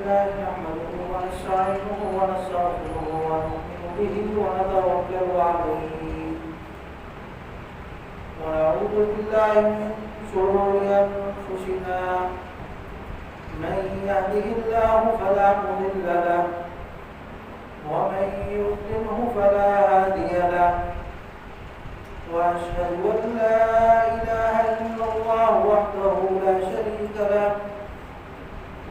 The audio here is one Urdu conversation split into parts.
لله نحمده ونستعينه ونستغفره ونؤمن به ونتوكل عليه ونعوذ بالله من شرور أنفسنا من يهده الله فلا مضل له ومن يضلله فلا هادي له وأشهد أن لا إله إلا الله وحده لا شريك له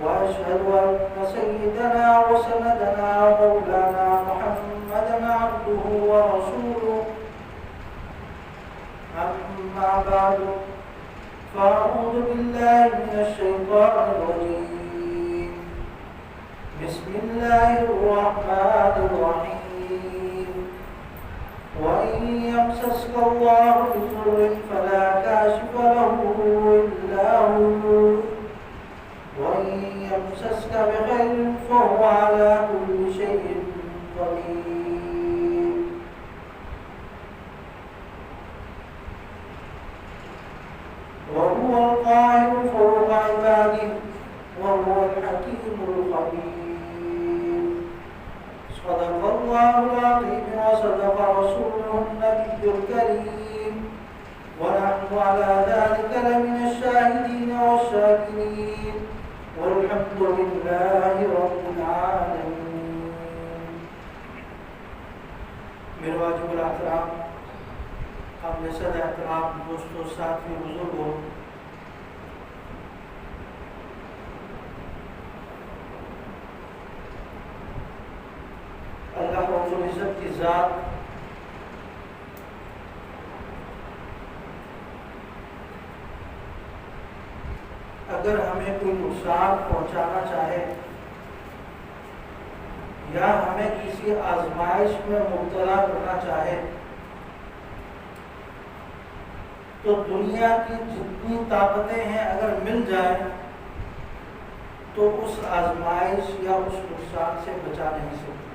وأشهد أن سيدنا وسندنا ومولانا محمدا عبده ورسوله أما بعد فأعوذ بالله من الشيطان الرجيم بسم الله الرحمن الرحيم وإن يمسسك الله بضر فلا كاشف له إلا هو وإن يمسسك بخير فهو على كل شيء قدير وهو القاهر فوق عباده وهو الحكيم الخبير صدق الله العظيم وصدق رسوله النبي الكريم ونحن على ذلك لمن الشاهدين والشاكرين والحمد لله رب العالمين. میرے واجب الاحترام قابل صد احترام دوستوں ساتھی بزرگوں، اللہ رب العزت کی ذات اگر ہمیں کوئی نقصان پہنچانا چاہے یا ہمیں کسی آزمائش میں مبتلا کرنا چاہے تو دنیا کی جتنی طاقتیں ہیں اگر مل جائیں تو اس آزمائش یا اس نقصان سے بچا نہیں سکتی.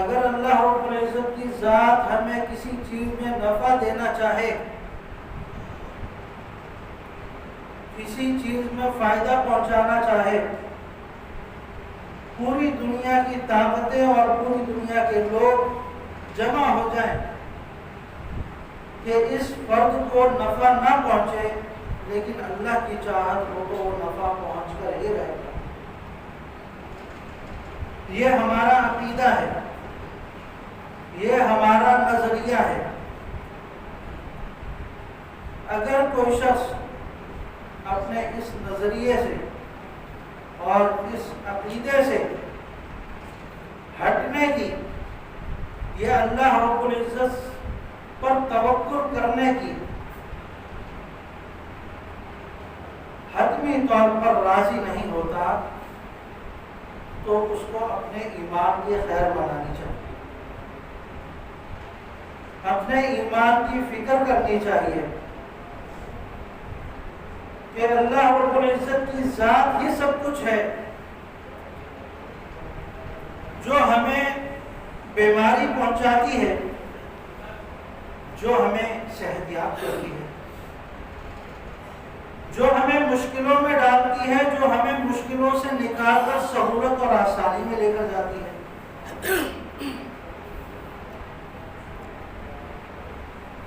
اگر اللہ رب العزت کی ذات ہمیں کسی چیز میں نفع دینا چاہے، کسی چیز میں فائدہ پہنچانا چاہے، پوری دنیا کی طاقتیں اور پوری دنیا کے لوگ جمع ہو جائیں کہ اس فرد کو نفع نہ پہنچے، لیکن اللہ کی چاہت ہو تو وہ نفع پہنچ کر ہی رہے گا. یہ ہمارا عقیدہ ہے، یہ ہمارا نظریہ ہے. اگر کوئی شخص اپنے اس نظریے سے اور اس عقیدے سے ہٹنے کی یا اللہ رب العزت پر توکل کرنے کی حتمی طور پر راضی نہیں ہوتا تو اس کو اپنے ایمان کی خیر بنانی چاہیے، اپنے ایمان کی فکر کرنی چاہیے کہ اللہ رب العزت کی ذات ہی سب کچھ ہے جو ہمیں بیماری پہنچاتی ہے، جو ہمیں صحت یاب کرتی ہے، جو ہمیں مشکلوں میں ڈالتی ہے، جو ہمیں مشکلوں سے نکال کر سہولت اور آسانی میں لے کر جاتی ہے.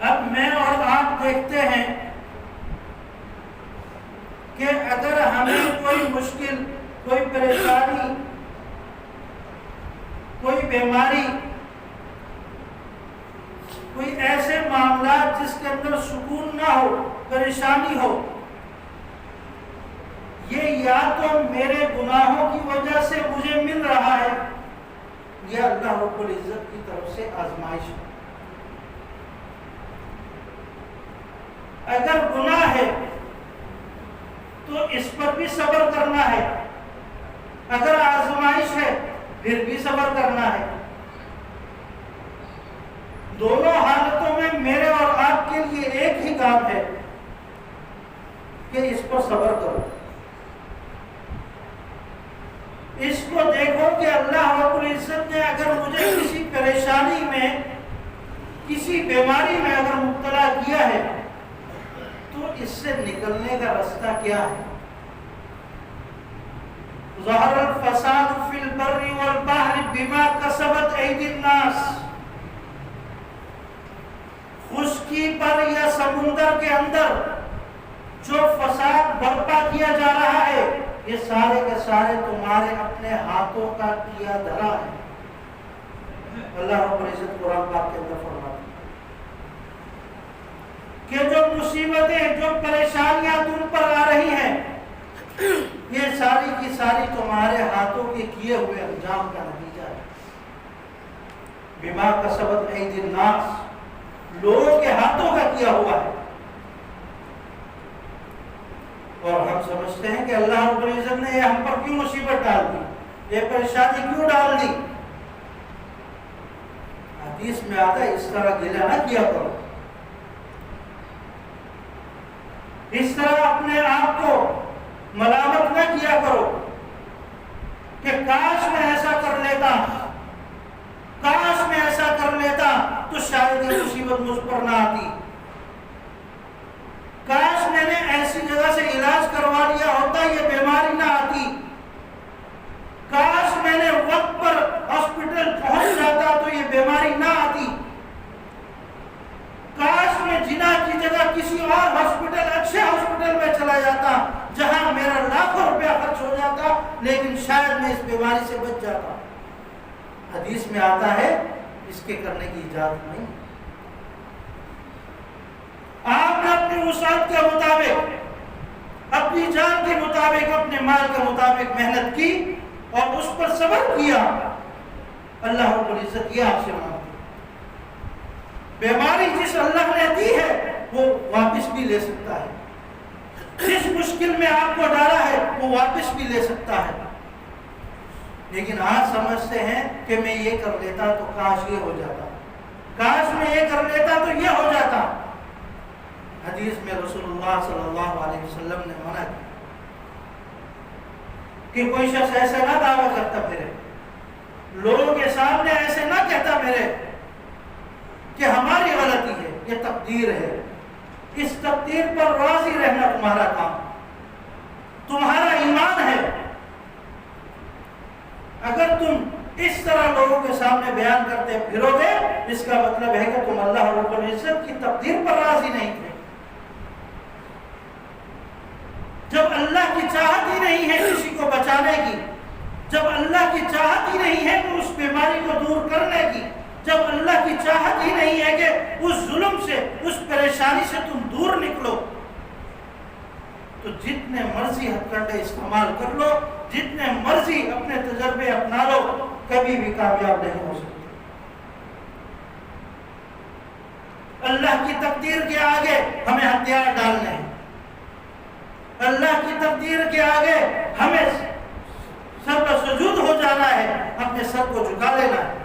اب میں اور آپ دیکھتے ہیں کہ اگر ہمیں کوئی مشکل، کوئی پریشانی، کوئی بیماری، کوئی ایسے معاملات جس کے اندر سکون نہ ہو، پریشانی ہو، یہ یا تو میرے گناہوں کی وجہ سے مجھے مل رہا ہے یا اللہ رب العزت کی طرف سے آزمائش ہے. اگر گناہ ہے تو اس پر بھی صبر کرنا ہے، اگر آزمائش ہے پھر بھی صبر کرنا ہے. دونوں حالتوں میں میرے اور آپ کے لیے ایک ہی کام ہے کہ اس پر صبر کرو. اس کو دیکھو کہ اللہ رب العزت نے اگر مجھے کسی پریشانی میں، کسی بیماری میں اگر مبتلا کیا ہے تو اس سے نکلنے کا راستہ کیا ہے. ظہر الفساد فی البر والبحر بما کسبت ایدی الناس، خشکی پر یا سمندر کے اندر جو فساد برپا کیا جا رہا ہے یہ سارے کے سارے تمہارے اپنے ہاتھوں کا کیا دھرا ہے۔ اللہ رب العزت قرآن پاک کے اندر فرماتا ہے کہ جو مصیبتیں جو پریشانیاں تم پر آ رہی ہیں یہ ساری کی ساری تمہارے ہاتھوں کے کیے ہوئے انجام کا نتیجہ ہے۔ بما کسبت ایدی الناس، لوگوں کے ہاتھوں کا کیا ہوا ہے۔ اور ہم سمجھتے ہیں کہ اللہ رب العزت نے یہ ہم پر کیوں مصیبت ڈال دی، یہ پریشانی کیوں ڈال دی۔ حدیث میں آتا ہے اس طرح گلہ نہ کیا کرو، اس طرح اپنے آپ کو ملامت نہ کیا کرو کہ کاش میں ایسا کر لیتا، کاش میں ایسا کر لیتا تو شاید یہ مصیبت مجھ پر نہ آتی، کاش میں نے ایسی جگہ سے علاج کروا لیا ہوتا یہ بیماری نہ آتی، کاش میں نے وقت پر ہاسپٹل پہنچ جاتا تو یہ بیماری نہ آتی، کاش میں جنا کی جگہ کسی اور ہاسپٹل اچھے ہاسپٹل میں چلا جاتا جہاں میرا لاکھوں روپیہ خرچ ہو جاتا لیکن شاید میں اس بیماری سے بچ جاتا۔ حدیث میں آتا ہے اس کے کرنے کی اجازت نہیں۔ آپ نے اپنی وسعت کے مطابق، اپنی جان کے مطابق، اپنے مال کے مطابق محنت کی اور اس پر صبر کیا، اللہ رب العزت یہ آپ سے مانگتا ہے۔ بیماری جس اللہ نے دی ہے وہ واپس بھی لے سکتا ہے، جس مشکل میں آپ کو ڈالا ہے وہ واپس بھی لے سکتا ہے، لیکن آج سمجھتے ہیں کہ میں یہ کر لیتا تو کاش یہ ہو جاتا، کاش میں یہ کر لیتا تو یہ ہو جاتا۔ حدیث میں رسول اللہ صلی اللہ علیہ وسلم نے منع کیا کہ کوئی شخص ایسا نہ دعویٰ کرتا پھرے، لوگوں کے سامنے ایسے نہ کہتا میرے کہ ہماری غلطی ہے، یہ تقدیر ہے، اس تقدیر پر راضی رہنا تمہارا کام، تمہارا ایمان ہے۔ اگر تم اس طرح لوگوں کے سامنے بیان کرتے پھرو گے اس کا مطلب ہے کہ تم اللہ رب العزت کی تقدیر پر راضی نہیں تھے۔ جب اللہ کی چاہت ہی نہیں ہے کسی کو بچانے کی، جب اللہ کی چاہت ہی نہیں ہے کہ اس بیماری کو دور کرنے کی، جب اللہ کی چاہت ہی نہیں ہے کہ اس ظلم سے، اس پریشانی سے تم دور نکلو، تو جتنے مرضی ہتھ کنڈے استعمال کر لو، جتنے مرضی اپنے تجربے اپنا لو، کبھی بھی کامیاب نہیں ہو سکتے۔ اللہ کی تقدیر کے آگے ہمیں ہتھیار ڈالنے ہیں، اللہ کی تقدیر کے آگے ہمیں سر پر سجود ہو جانا ہے، اپنے سر کو جھکا لینا ہے۔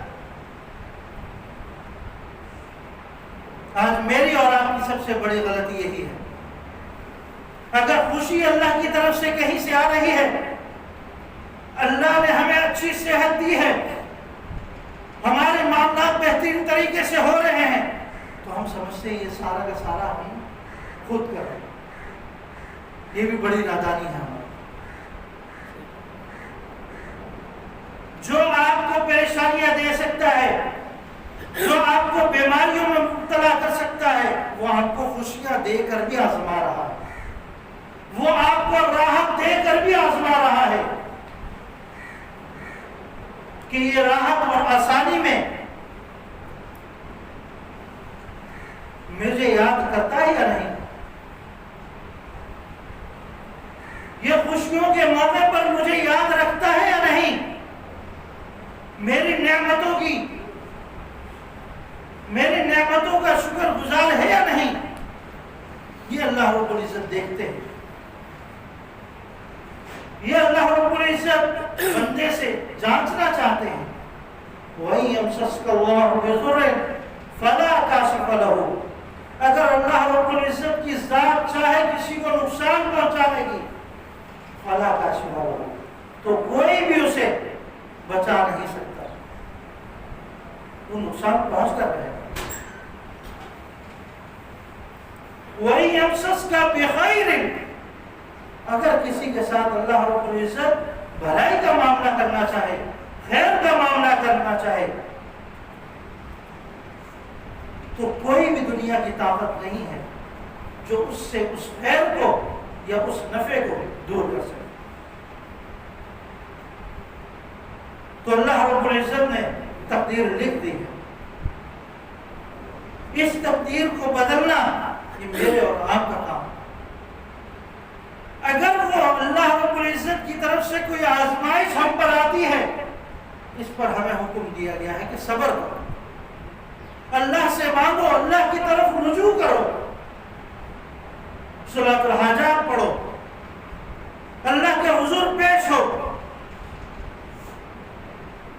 آج میری اور آپ کی سب سے بڑی غلطی یہی ہے، اگر خوشی اللہ کی طرف سے کہیں سے آ رہی ہے، اللہ نے ہمیں اچھی صحت دی ہے، ہمارے معاملات بہترین طریقے سے ہو رہے ہیں، تو ہم سمجھتے ہیں یہ سارا کا سارا ہم خود کر رہے ہیں۔ یہ بھی بڑی نادانی ہے ہماری۔ جو آپ کو پریشانیاں دے سکتا ہے، جو آپ کو بیماریوں میں مبتلا کر سکتا ہے، وہ آپ کو خوشیاں دے کر بھی آزما رہا ہے، وہ آپ کو راحت دے کر بھی آزما رہا ہے کہ یہ راحت اور آسانی میں مجھے یاد کرتا ہے یا نہیں، یہ خوشیوں کے موقع پر مجھے یاد رکھتا ہے یا نہیں، میری نعمتوں کی، میری نعمتوں کا شکر گزار ہے یا نہیں، یہ اللہ رب العزت دیکھتے ہیں۔ یہ اللہ رب العزت بندے سے جانچنا چاہتے ہیں۔ وَإِن يَمْسَسْكَ اللَّهُ بِضُرٍّ فَلَا كَاشِفَ لَهُ، اگر اللہ رب العزت کی ذات چاہے کسی کو نقصان پہنچانے کی، فَلَا كَاشِفَ لَهُ، تو کوئی بھی اسے بچا نہیں سکتا، وہ نقصان پہنچ کر رہے۔ وَإِن يَمْسَسْكَ بِخَيْرٍ، اگر کسی کے ساتھ اللہ رب العزت بھلائی کا معاملہ کرنا چاہے، خیر کا معاملہ کرنا چاہے، تو کوئی بھی دنیا کی طاقت نہیں ہے جو اس سے اس خیر کو یا اس نفع کو دور کر سکے۔ تو اللہ رب العزت نے تقدیر لکھ دی ہے، اس تقدیر کو بدلنا یہ میرے اور آپ کا کام۔ اگر وہ اللہ رب العزت کی طرف سے کوئی آزمائش ہم پر آتی ہے، اس پر ہمیں حکم دیا گیا ہے کہ صبر کرو، اللہ سے مانگو، اللہ کی طرف رجوع کرو، صلاۃ الحاجات پڑھو، اللہ کے حضور پیش ہو،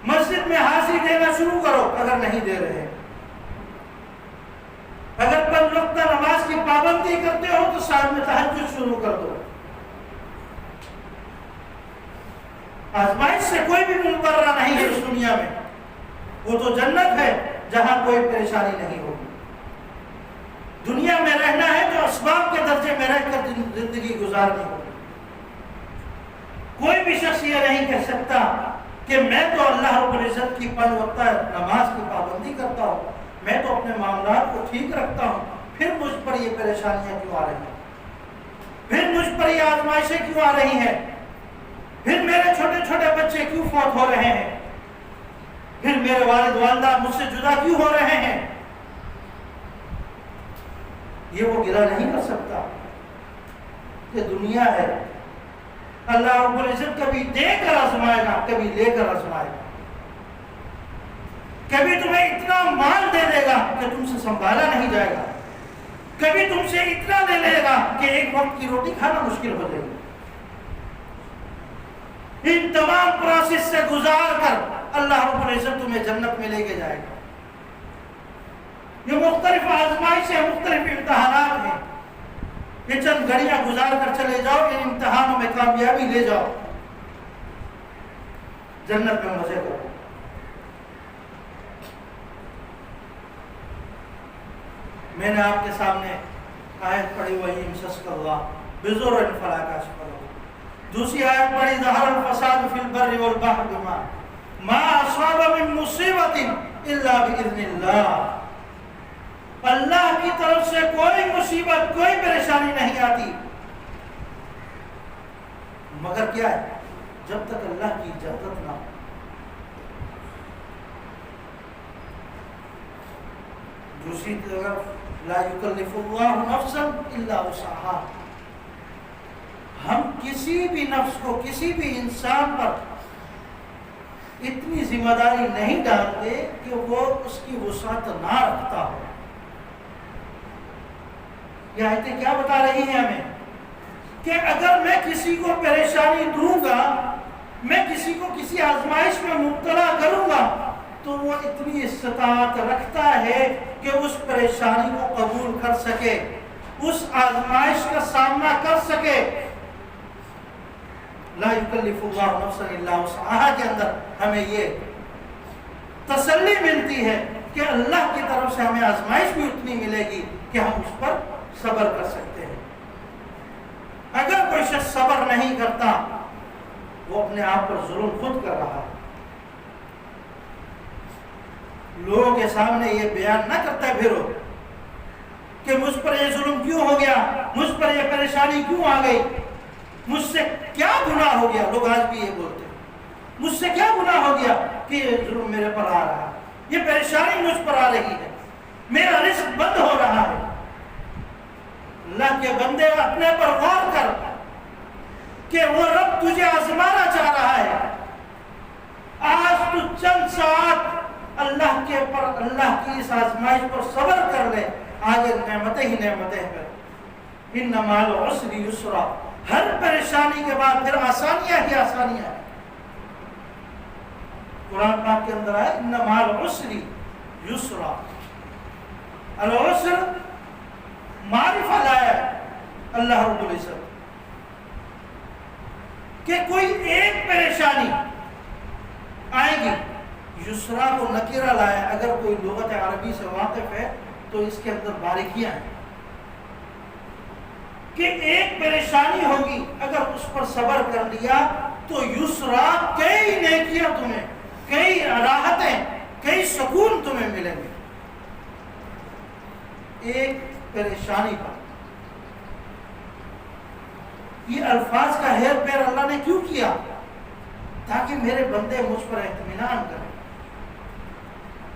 مسجد میں حاضری دینا شروع کرو اگر نہیں دے رہے، اگر 5 وقتہ نماز کی پابندی کرتے ہو تو ساتھ میں تہجد شروع کر دو۔ آزمائش سے کوئی بھی مقررہ نہیں ہے اس دنیا میں، وہ تو جنت ہے جہاں کوئی پریشانی نہیں ہوگی۔ دنیا میں رہنا ہے تو اسباب کے درجے میں رہ کر زندگی گزارنی ہوگی۔ کوئی بھی شخص یہ نہیں کہہ سکتا کہ میں تو اللہ رب العزت کی 5 وقتہ نماز کی پابندی کرتا ہوں، میں تو اپنے معاملات کو ٹھیک رکھتا ہوں، پھر مجھ پر یہ پریشانیاں کیوں آ رہی ہیں، پھر مجھ پر یہ آزمائشیں کیوں آ رہی ہیں، پھر میرے چھوٹے چھوٹے بچے کیوں فوت ہو رہے ہیں، پھر میرے والد والدہ مجھ سے جدا کیوں ہو رہے ہیں۔ یہ وہ گلہ نہیں کر سکتا کہ دنیا ہے، اللہ رب العزت کبھی دے کر آزمائے گا، کبھی لے کر آزمائے گا، کبھی تمہیں اتنا مال دے دے گا کہ تم سے سنبھالا نہیں جائے گا، کبھی تم سے اتنا دے لے گا کہ ایک وقت کی روٹی کھانا مشکل ہو جائے گی۔ ان تمام پروسیس سے گزار کر اللہ رب العزت تمہیں جنت میں لے کے جائے گا۔ یہ مختلف آزمائشیں، مختلف امتحانات ہیں، یہ چند گھڑیاں گزار کر چلے جاؤ، ان امتحانوں میں کامیابی لے جاؤ، جنت میں مزے کرو۔ میں نے آپ کے سامنے آیت پڑھی وہی امسسک اللہ بزرع فلا کاشف لہ، دوسری آیت پڑھی ظہر الفساد فی البر والبحر بما ما اصاب من مصیبت الا باذن اللہ، اللہ کی طرف سے کوئی مصیبت، کوئی پریشانی نہیں آتی مگر کیا ہے، جب تک اللہ کی اجازت نہ ہو۔ دوسری طرف لا یکلف اللہ نفسا الا وسعہا، ہم کسی بھی نفس کو، کسی بھی انسان پر اتنی ذمہ داری نہیں ڈالتے کہ وہ اس کی وسعت نہ رکھتا ہو۔ یہ آیتیں کیا بتا رہی ہیں ہمیں کہ اگر میں کسی کو پریشانی دوں گا، میں کسی کو کسی آزمائش میں مبتلا کروں گا، تو وہ اتنی استطاعت رکھتا ہے کہ اس پریشانی کو قبول کر سکے، اس آزمائش کا سامنا کر سکے۔ لا یکلف اللہ نفسا الا وسعہا کے اندر ہمیں یہ تسلی ملتی ہے کہ اللہ کی طرف سے ہمیں آزمائش بھی اتنی ملے گی کہ ہم اس پر صبر کر سکتے ہیں۔ اگر کوئی شخص صبر نہیں کرتا، وہ اپنے آپ پر ظلم خود کر رہا ہے۔ لوگوں کے سامنے یہ بیان نہ کرتا پھرو کہ مجھ پر یہ ظلم کیوں ہو گیا، مجھ پر یہ پریشانی کیوں آ گئی، مجھ سے کیا گناہ ہو گیا۔ لوگ آج بھی یہ بولتے ہیں، مجھ سے کیا گناہ ہو گیا کہ یہ ظلم میرے پر آ رہا ہے، یہ پریشانی مجھ پر آ رہی ہے، میرا رزق بند ہو رہا ہے۔ اللہ کے بندے اپنے پر غور کر کہ وہ رب تجھے آزمانا چاہ رہا ہے۔ آج تو چند ساعت اللہ کے پر، اللہ کی اس آزمائش پر صبر کر لے، آگے نعمتیں ہی نعمتیں ہیں۔ ان مع العسر یسرا، ہر پریشانی کے بعد پھر آسانیاں ہی آسانیاں ہیں۔ قرآن پاک کے اندر ہے ان مع العسر یسرا، العسر معرفہ لایا اللہ رب العزت کہ کوئی ایک پریشانی آئے گی، یسرا کو نکرہ لایا۔ اگر کوئی لغت عربی سے واقف ہے تو اس کے اندر باریکیاں ہیں کہ ایک پریشانی ہوگی، اگر اس پر صبر کر لیا تو یسرا کئی نیکیاں تمہیں، کئی راحتیں، کئی سکون تمہیں ملیں گے ایک پریشانی پر۔ یہ الفاظ کا ہیر پیر اللہ نے کیوں کیا؟ تاکہ میرے بندے مجھ پر اطمینان کریں،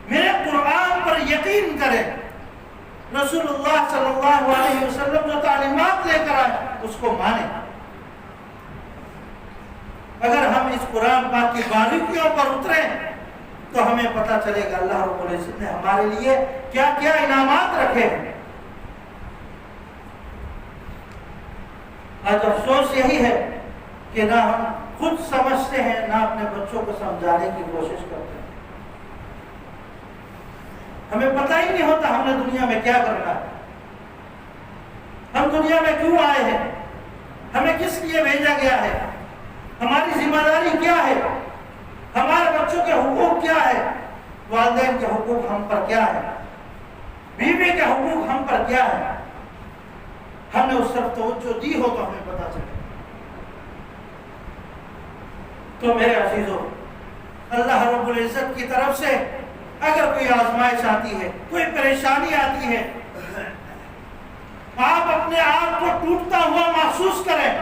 میرے قرآن پر یقین کریں، رسول اللہ صلی اللہ علیہ وسلم جو تعلیمات لے کر آئے اس کو مانیں۔ اگر ہم اس قرآن پاک کی باریکیوں پر اتریں تو ہمیں پتہ چلے گا اللہ رب العزت نے ہمارے لیے کیا کیا انعامات رکھے ہیں۔ آج افسوس یہی ہے کہ نہ ہم خود سمجھتے ہیں، نہ اپنے بچوں کو سمجھانے کی کوشش کرتے ہیں۔ ہمیں پتہ ہی نہیں ہوتا ہم نے دنیا میں کیا کرنا ہے، ہم دنیا میں کیوں آئے ہیں، ہمیں کس لیے بھیجا گیا ہے، ہماری ذمہ داری کیا ہے، ہمارے بچوں کے حقوق کیا ہے، والدین کے حقوق ہم پر کیا ہے، بیوی کے حقوق ہم پر کیا ہے۔ ہم نے اس طرف توجہ دی ہو تو ہمیں پتہ چلے۔ تو میرے عزیزو، اللہ رب العزت کی طرف سے اگر کوئی آزمائش آتی ہے، کوئی پریشانی آتی ہے، آپ اپنے آپ کو ٹوٹتا ہوا محسوس کریں،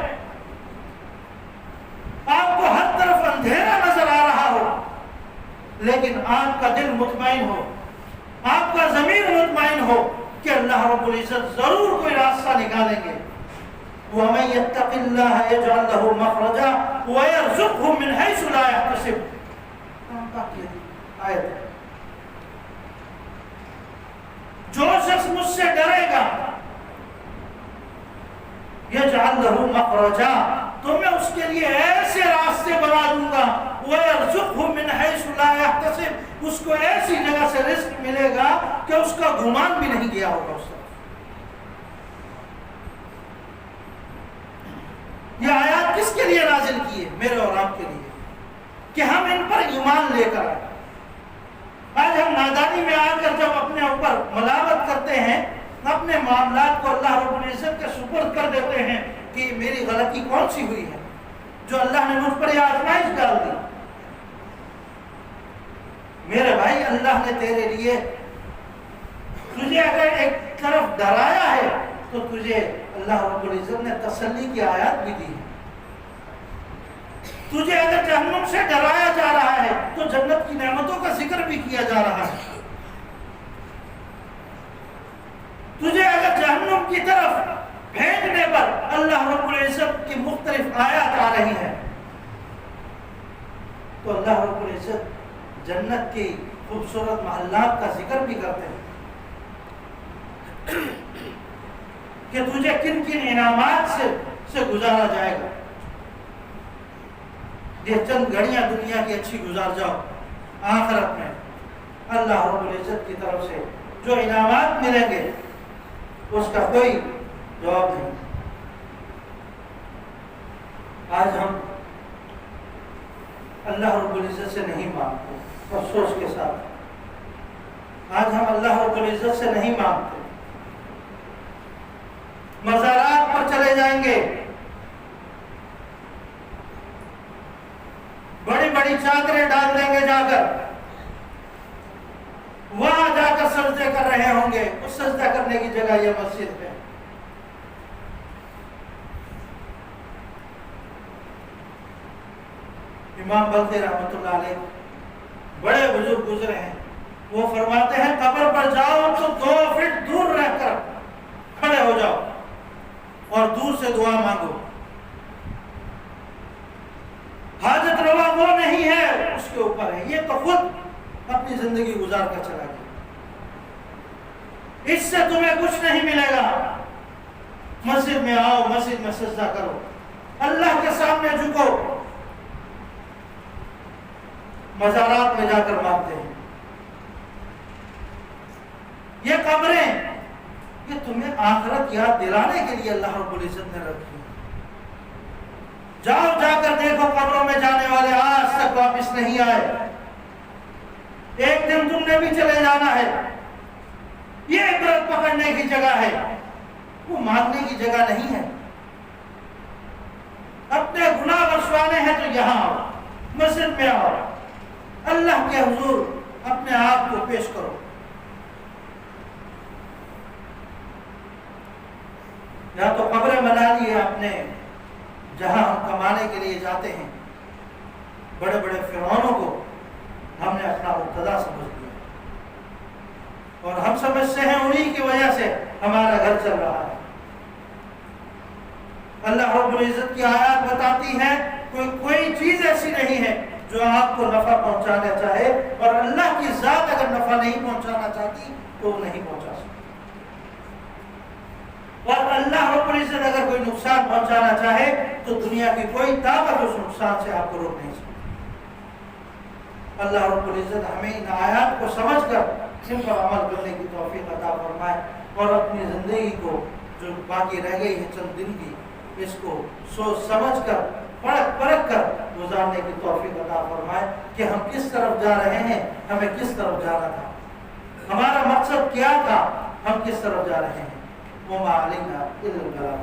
آپ کو ہر طرف اندھیرا نظر آ رہا ہو، لیکن آپ کا دل مطمئن ہو، آپ کا ضمیر مطمئن ہو کہ اللہ رب العزت ضرور کوئی راستہ نکالیں گے۔ وَمَن يَتَّقِ اللَّهَ يَجْعَل لَّهُ مَخْرَجًا وَيَرْزُقْهُ مِنْ حَيْثُ لَا يَحْتَسِبُ۔ آیت ہے، جو شخص مجھ سے ڈرے گا، يَجْعَل لَّهُ مَخْرَجًا، تو میں اس کے لیے ایسے راستے بنا دوں گا، وَيَرْزُقْهُ مِنْ حَيْثُ لَا يَحْتَسِبُ، اس کو ایسی جگہ سے رزق ملے گا کہ اس کا گمان بھی نہیں گیا ہوگا اس طرف۔ یہ آیات کس کے لیے نازل کی ہے؟ میرے اور آپ کے لیے، کہ ہم ان پر ایمان لے کر آئیں۔ آج ہم نادانی میں آ کر جب اپنے اوپر ملامت کرتے ہیں، اپنے معاملات کو اللہ رب العزت کے سپرد کر دیتے ہیں کہ میری غلطی کون سی ہوئی ہے جو اللہ نے مجھ پر یہ آزمائش ڈال دی۔ میرے بھائی، اللہ نے تیرے لیے، تجھے اگر ایک طرف ڈرایا ہے تو تجھے اللہ رب العزت نے تسلی کی آیات بھی دی ہے۔ تجھے اگر جہنم سے ڈرایا جا رہا ہے تو جنت کی نعمتوں کا ذکر بھی کیا جا رہا ہے۔ تجھے اگر جہنم کی طرف بھیجنے پر اللہ رب العزت کی مختلف آیات آ رہی ہیں تو اللہ رب العزت جنت کی خوبصورت محلات کا ذکر بھی کرتے ہیں کہ تجھے کن کن انعامات سے گزارا جائے گا۔ یہ چند گھڑیاں دنیا کی اچھی گزار جاؤ، آخرت میں اللہ رب العزت کی طرف سے جو انعامات ملیں گے اس کا کوئی جواب نہیں۔ آج ہم اللہ رب العزت سے نہیں مانگتے، افسوس کے ساتھ آج ہم اللہ رب العزت سے نہیں مانگتے۔ مزارات پر چلے جائیں گے، بڑی بڑی چادریں ڈال دیں گے، جا کر وہاں جا کر سجدے کر رہے ہوں گے۔ اس سجدہ کرنے کی جگہ یہ مسجد ہے۔ امام بلخی رحمۃ اللہ علیہ بڑے بزرگ گزرے ہیں، وہ فرماتے ہیں قبر پر جاؤ تو 2 فٹ دور رہ کر کھڑے ہو جاؤ اور دور سے دعا مانگو۔ حاجت روا وہ نہیں ہے، اس کے اوپر ہے، یہ تو خود اپنی زندگی گزار کر چلا گیا، اس سے تمہیں کچھ نہیں ملے گا۔ مسجد میں آؤ، مسجد میں سجدہ کرو، اللہ کے سامنے جھکو۔ مزارات میں جا کر مانگتے ہیں۔ یہ قبریں یہ تمہیں آخرت یاد دلانے کے لیے اللہ رب العزت نے رکھی۔ جاؤ، جا کر دیکھو قبروں میں جانے والے آج تک واپس نہیں آئے، ایک دن تم نے بھی چلے جانا ہے۔ یہ عبرت پکڑنے کی جگہ ہے، وہ مانگنے کی جگہ نہیں ہے۔ اپنے گناہ بخشوانے ہیں تو یہاں آؤ، مسجد میں آؤ، اللہ کے حضور اپنے آپ کو پیش کرو۔ یا تو قبریں بنا لی آپ نے جہاں ہم کمانے کے لیے جاتے ہیں، بڑے بڑے فرعونوں کو ہم نے اپنا مقتدا سمجھ لیا اور ہم سمجھتے ہیں انہی کی وجہ سے ہمارا گھر چل رہا ہے۔ اللہ رب العزت کی آیات بتاتی ہے کوئی چیز ایسی نہیں ہے جو آپ کو نفع پہنچانا چاہے، اور اللہ کی ذات اگر نفع نہیں پہنچانا چاہتی تو وہ نہیں پہنچا سکتی، اور اللہ رب العزت اگر کوئی نقصان پہنچانا چاہے تو دنیا کی کوئی طاقت اس نقصان سے آپ کو روک نہیں سکتی۔ اللہ رب العزت ہمیں ان آیات کو سمجھ کر ان پر عمل کرنے کی توفیق عطا فرمائے، اور اپنی زندگی کو جو باقی رہ گئی ہے چند دن کی، اس کو سوچ سمجھ کر پرکھ کر گزارنے کی توفیق عطا فرمائے کہ ہم کس طرف جا رہے ہیں، ہمیں کس طرف جانا تھا، ہمارا مقصد کیا تھا، ہم کس طرف جا رہے ہیں۔ وما علینا الا البلاغ۔